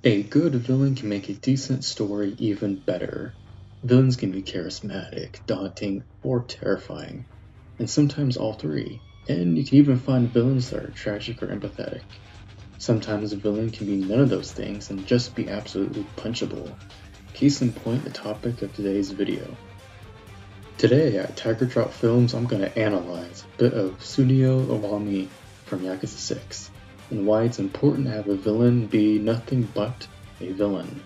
A good villain can make a decent story even better. Villains can be charismatic, daunting, or terrifying, and sometimes all three. And you can even find villains that are tragic or empathetic. Sometimes a villain can be none of those things and just be absolutely punchable. Case in point, the topic of today's video. Today at Tiger Drop Films, I'm going to analyze a bit of Tsuneo Iwami from Yakuza 6, and why it's important to have a villain be nothing but a villain.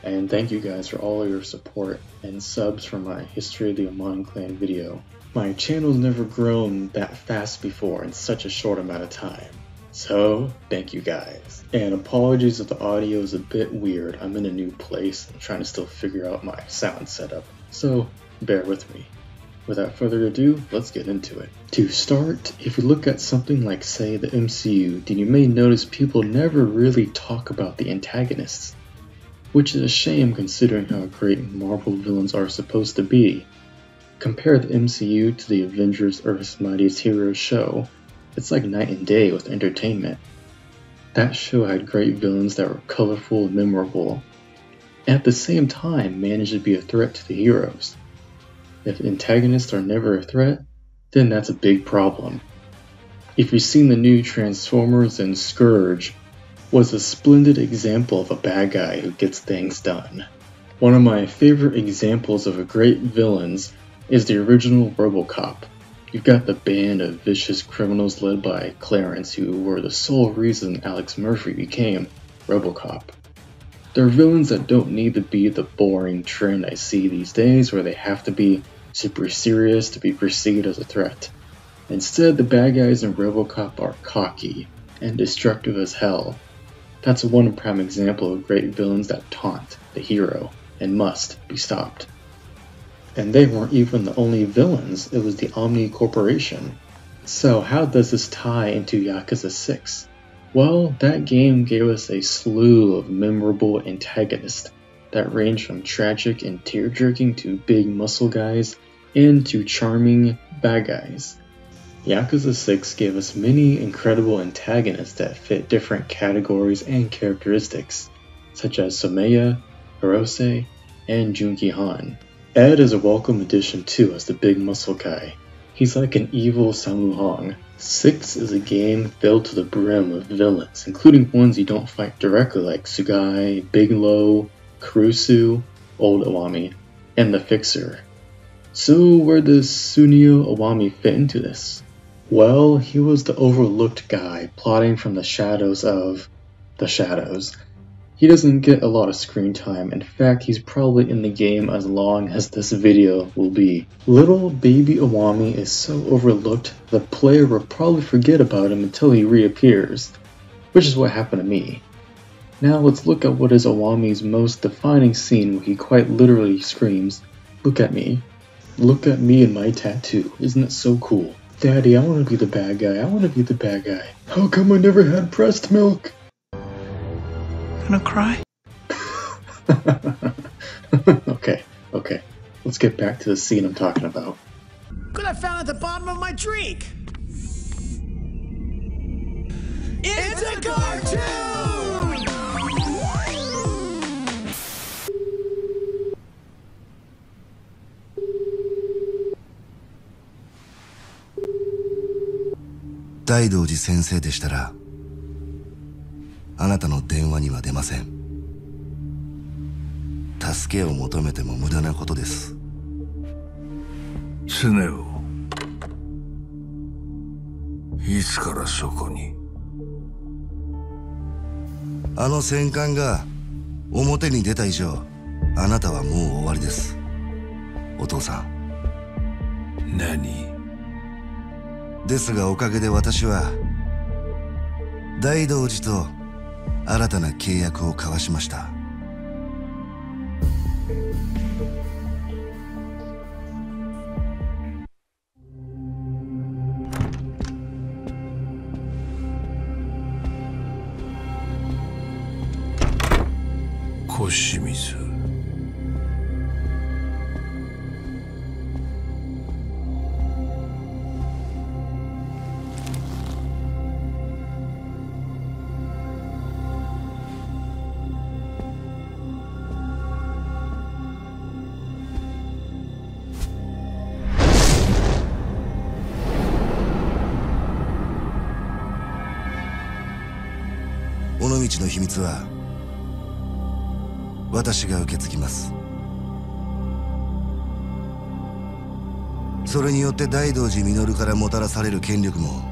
And thank you guys for all of your support and subs for my History of the Amon Clan video. My channel's never grown that fast before in such a short amount of time. So, thank you guys. And apologies if the audio is a bit weird. I'm in a new place and trying to still figure out my sound setup. So, bear with me. Without further ado, let's get into it. To start, if you look at something like, say, the MCU, then you may notice people never really talk about the antagonists. Which is a shame considering how great Marvel villains are supposed to be. Compare the MCU to the Avengers Earth's Mightiest Heroes show. It's like night and day with entertainment. That show had great villains that were colorful and memorable, and at the same time managed to be a threat to the heroes. If antagonists are never a threat, then that's a big problem. If you've seen the new Transformers, then Scourge was a splendid example of a bad guy who gets things done. One of my favorite examples of a great villains is the original RoboCop. You've got the band of vicious criminals led by Clarence, who were the sole reason Alex Murphy became RoboCop. They're villains that don't need to be the boring trend I see these days where they have to be super serious to be perceived as a threat. Instead, the bad guys in RoboCop are cocky and destructive as hell. That's one prime example of great villains that taunt the hero and must be stopped. And they weren't even the only villains, it was the Omni Corporation. So how does this tie into Yakuza 6? Well, that game gave us a slew of memorable antagonists that range from tragic and tear-jerking to big muscle guys and to charming bad guys. Yakuza 6 gave us many incredible antagonists that fit different categories and characteristics, such as Someya, Hirose, and Junki Han. Ed is a welcome addition too as the big muscle guy. He's like an evil Sammo Hung. 6 is a game filled to the brim with villains, including ones you don't fight directly like Sugai, Bigelow, Kurusu, Old Iwami, and the Fixer. So where does Tsuneo Iwami fit into this? Well, he was the overlooked guy plotting from the shadows of the shadows. He doesn't get a lot of screen time. In fact, he's probably in the game as long as this video will be. Little baby Iwami is so overlooked, the player will probably forget about him until he reappears, which is what happened to me. Now let's look at what is Iwami's most defining scene where he quite literally screams, "Look at me. Look at me and my tattoo. Isn't it so cool? Daddy, I want to be the bad guy. I want to be the bad guy. How come I never had breast milk?" Gonna cry? Okay. Let's get back to the scene I'm talking about. Could I found at the bottom of my drink? It's a cartoon! 大道寺先生でしたら、あなたの電話には出ません。助けを求めても無駄なことです。スネ夫、いつからそこに？あの戦艦が表に出た以上、あなたはもう終わりです。お父さん。何？ですがおかげで私は大道寺と新たな契約を交わしました。小清水。の秘密は私が受け継ぎます。それによって大道寺実からもたらされる権力も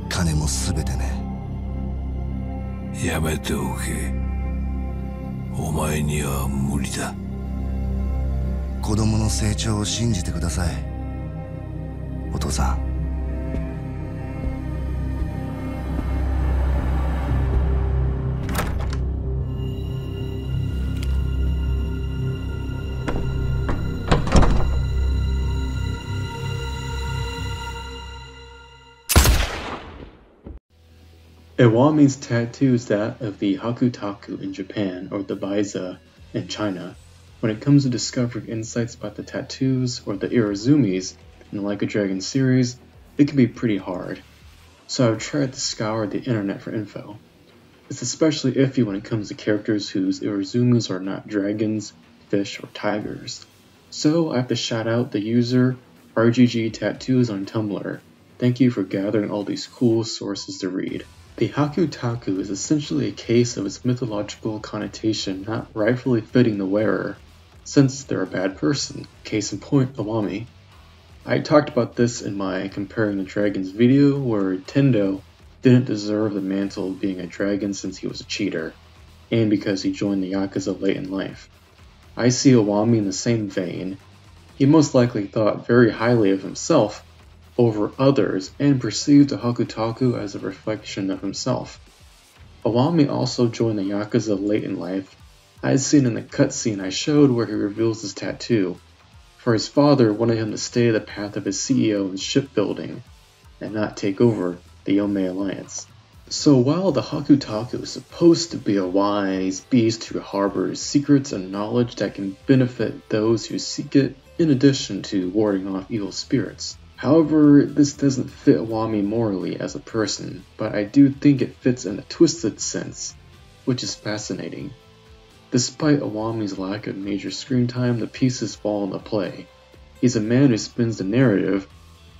金も全てね。やめておけ。お前には無理だ。子供の成長を信じてください、お父さん。Iwami's tattoo is that of the Hakutaku in Japan or the Baiza in China. When it comes to discovering insights about the tattoos or the Irazumis in the Like a Dragon series, it can be pretty hard. So I've tried to scour the internet for info. It's especially iffy when it comes to characters whose Irazumis are not dragons, fish, or tigers. So I have to shout out the user RGG Tattoos on Tumblr. Thank you for gathering all these cool sources to read. The Hakutaku is essentially a case of its mythological connotation not rightfully fitting the wearer, since they're a bad person, case in point, Iwami. I talked about this in my Comparing the Dragons video, where Tendo didn't deserve the mantle of being a dragon since he was a cheater, and because he joined the Yakuza late in life. I see Iwami in the same vein. He most likely thought very highly of himself over others and perceived the Hakutaku as a reflection of himself. Iwami also joined the Yakuza late in life, as seen in the cutscene I showed where he reveals his tattoo, for his father wanted him to stay the path of his CEO in shipbuilding, and not take over the Yomei Alliance. So while the Hakutaku is supposed to be a wise beast who harbors secrets and knowledge that can benefit those who seek it, in addition to warding off evil spirits. However, this doesn't fit Iwami morally as a person, but I do think it fits in a twisted sense, which is fascinating. Despite Iwami's lack of major screen time, the pieces fall into play. He's a man who spins the narrative,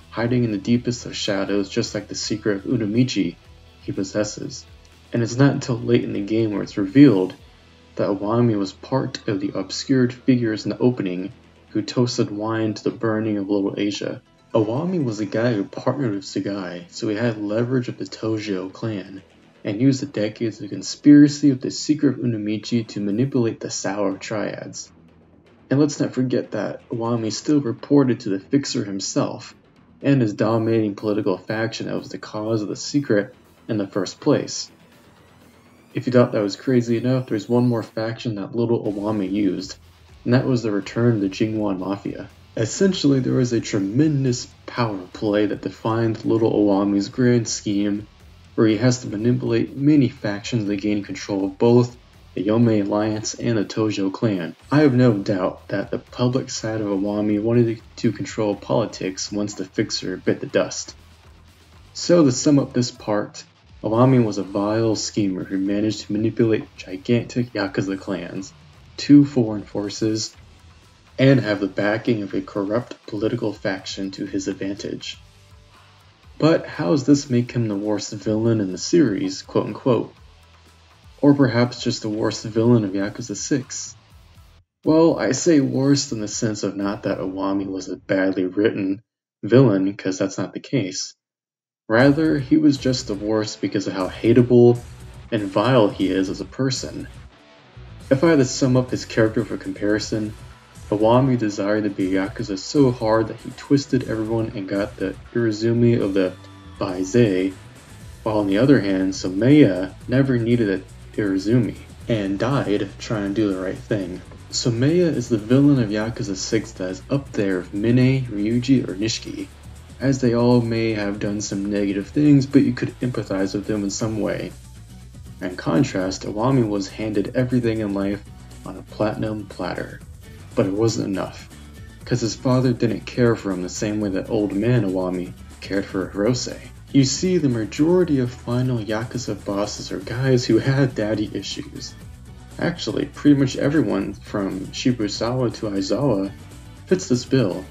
hiding in the deepest of shadows just like the secret of Unamichi he possesses. And it's not until late in the game where it's revealed that Iwami was part of the obscured figures in the opening who toasted wine to the burning of Little Asia. Iwami was a guy who partnered with Sugai, so he had leverage of the Tojo clan, and used the decades of conspiracy with the secret of Unamichi to manipulate the Sour Triads. And let's not forget that Iwami still reported to the Fixer himself, and his dominating political faction that was the cause of the secret in the first place. If you thought that was crazy enough, there's one more faction that little Iwami used, and that was the return of the Jingwan Mafia. Essentially, there was a tremendous power play that defined little Iwami's grand scheme, where he has to manipulate many factions to gain control of both the Yomei Alliance and the Tojo clan. I have no doubt that the public side of Iwami wanted to control politics once the Fixer bit the dust. So to sum up this part, Iwami was a vile schemer who managed to manipulate gigantic Yakuza clans, 2 foreign forces, and have the backing of a corrupt political faction to his advantage. But how does this make him the worst villain in the series, quote unquote? Or perhaps just the worst villain of Yakuza 6? Well, I say worst in the sense of not that Iwami was a badly written villain, because that's not the case. Rather, he was just the worst because of how hateable and vile he is as a person. If I had to sum up his character for comparison, Iwami desired to be Yakuza so hard that he twisted everyone and got the Irizumi of the Baizei, while on the other hand, Someya never needed an Irizumi, and died trying to do the right thing. Someya is the villain of Yakuza 6 that is up there with Mine, Ryuji, or Nishiki, as they all may have done some negative things, but you could empathize with them in some way. In contrast, Iwami was handed everything in life on a platinum platter. But it wasn't enough, because his father didn't care for him the same way that old man Iwami cared for Hirose. You see, the majority of final Yakuza bosses are guys who had daddy issues. Actually, pretty much everyone from Shibusawa to Aizawa fits this bill.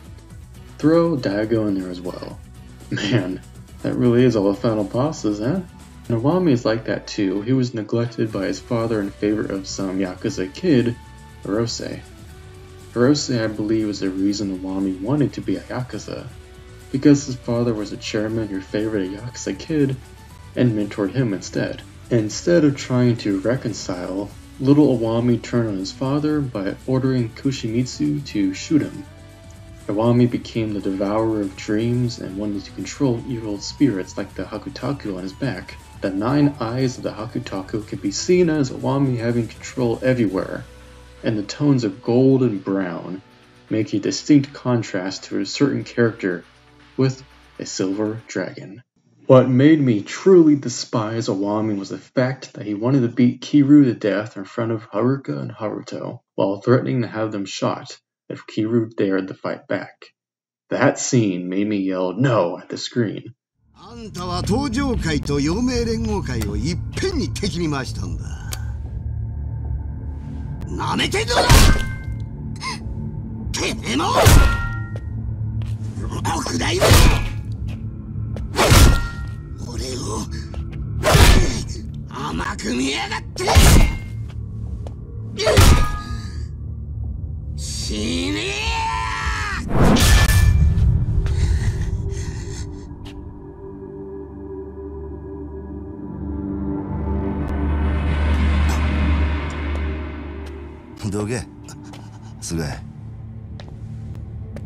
Throw Daigo in there as well. Man, that really is all the final bosses, huh? And Iwami is like that too. He was neglected by his father in favor of some Yakuza kid, Hirose. Hirose, I believe, was the reason Iwami wanted to be a Yakuza, because his father was a chairman who favored a Yakuza kid and mentored him instead. Instead of trying to reconcile, little Iwami turned on his father by ordering Kushimitsu to shoot him. Iwami became the devourer of dreams and wanted to control evil spirits like the Hakutaku on his back. The 9 eyes of the Hakutaku can be seen as Iwami having control everywhere, and the tones of gold and brown make a distinct contrast to a certain character with a silver dragon. What made me truly despise Iwami was the fact that he wanted to beat Kiryu to death in front of Haruka and Haruto, while threatening to have them shot if Kiryu dared to fight back. That scene made me yell no at the screen. あんたは東上会と陽明連合会をいっぺんに敵に回したんだ。なめてんのだ。てめえも奥大も俺を甘く見やがって。死ねえ。どけ、菅井。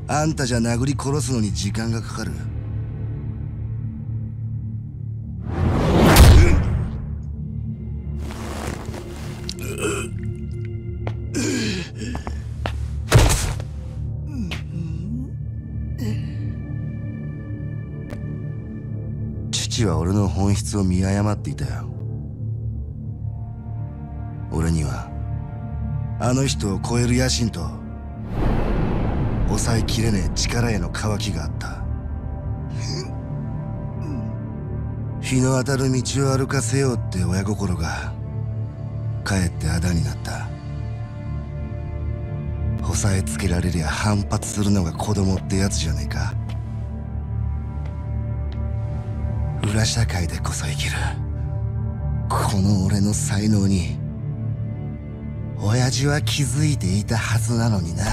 あんたじゃ殴り殺すのに時間がかかる。父は俺の本質を見誤っていたよ。俺にはあの人を超える野心と抑えきれねえ力への渇きがあった。日の当たる道を歩かせようって親心がかえってあだになった。押さえつけられりゃ反発するのが子供ってやつじゃねえか。裏社会でこそ生きるこの俺の才能に親父は気づいていたはずなのにな。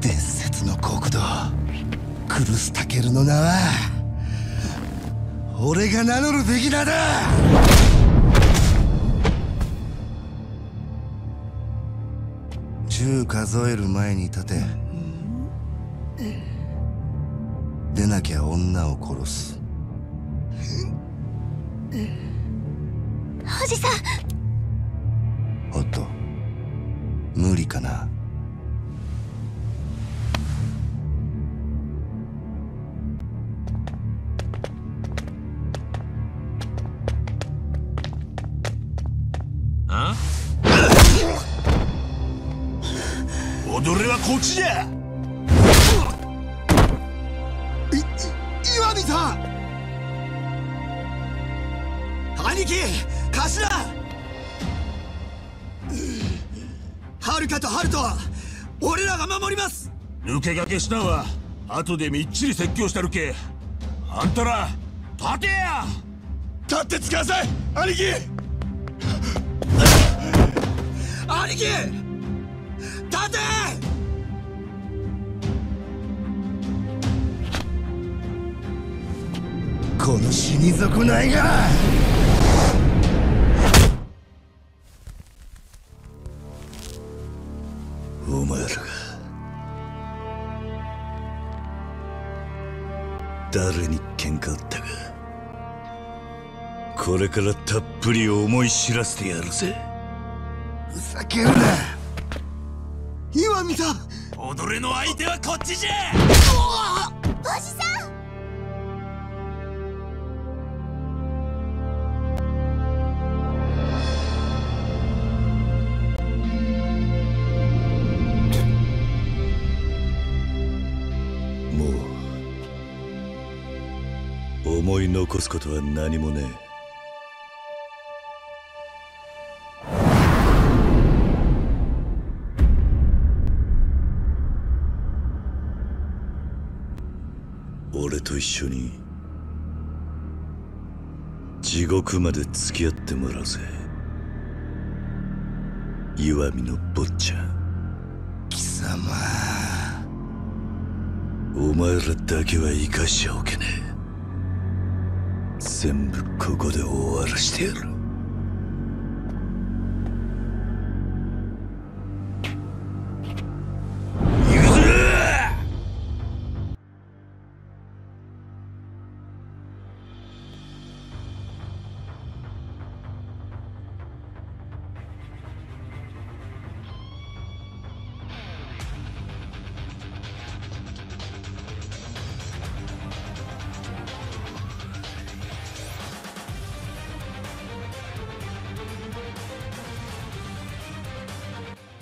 伝説の極道クルスタケルの名は俺が名乗るべき名だ。10数える前に立て。出なきゃ女を殺す。おじさん。おっと、無理かな。あ？踊りはこっちじゃ。岩見さん。兄貴、頭。はるかとハルトは俺らが守ります。抜け駆けしたんは後でみっちり説教したるけ。あんたら立てや。立ってつかさい、兄貴。兄貴、立て。この死に損ないが。お前らが誰に喧嘩売ったか、これからたっぷり思い知らせてやるぜ。ふざけるな。今見た。踊りの相手はこっちじゃ。おじさん。思い残すことは何もねえ。俺と一緒に地獄まで付き合ってもらうぜ。岩見の坊ちゃん。貴様。お前らだけは生かしちゃおけねえ。全部ここで終わらしてやる。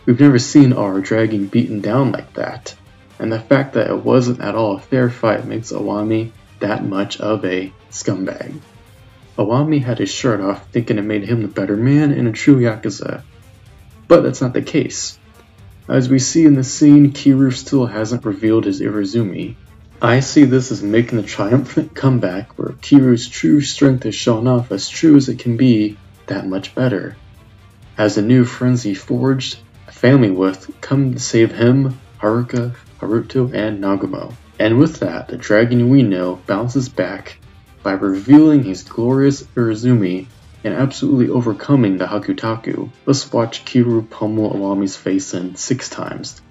We've never seen R dragging beaten down like that, and the fact that it wasn't at all a fair fight makes Iwami that much of a scumbag. Iwami had his shirt off thinking it made him the better man and a true Yakuza, but that's not the case. As we see in the scene, Kiryu still hasn't revealed his Irezumi. I see this as making a triumphant comeback where Kiryu's true strength is shown off as true as it can be, that much better. As a new frenzy forged, family with come to save him, Haruka, Haruto, and Nagumo. And with that, the dragon we know bounces back by revealing his glorious Irezumi and absolutely overcoming the Hakutaku. Let's watch Kiryu pummel Iwami's face in 6 times.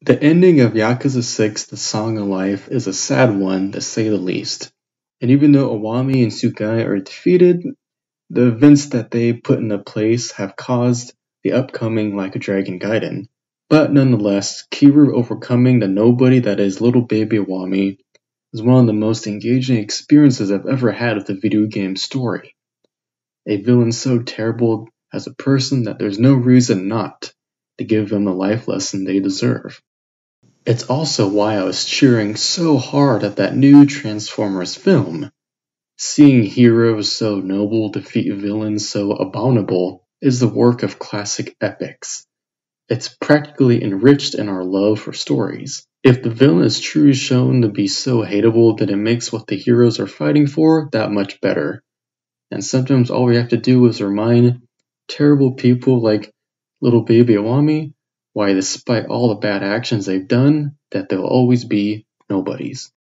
The ending of Yakuza 6, The Song of Life, is a sad one, to say the least. And even though Iwami and Tsugai are defeated, the events that they put into place have caused the upcoming Like a Dragon Gaiden. But nonetheless, Kiryu overcoming the nobody that is little baby Iwami is one of the most engaging experiences I've ever had with a video game story. A villain so terrible as a person that there's no reason not to give them the life lesson they deserve. It's also why I was cheering so hard at that new Transformers film. Seeing heroes so noble defeat villains so abominable is the work of classic epics. It's practically enriched in our love for stories. If the villain is truly shown to be so hateable, then it makes what the heroes are fighting for that much better. And sometimes all we have to do is remind terrible people like little baby Iwami why, despite all the bad actions they've done, that they'll always be nobodies.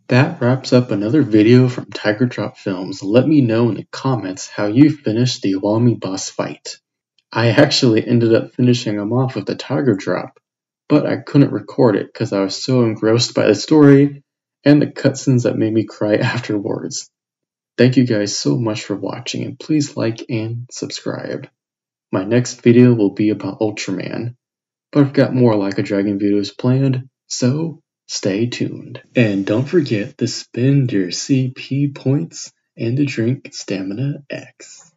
That wraps up another video from Tiger Drop Films. Let me know in the comments how you finished the Iwami boss fight. I actually ended up finishing him off with the Tiger Drop, but I couldn't record it because I was so engrossed by the story and the cutscenes that made me cry afterwards. Thank you guys so much for watching, and please like and subscribe. My next video will be about Ultraman, but I've got more Like a Dragon videos planned, so stay tuned. And don't forget to spend your CP points and to drink Stamina X.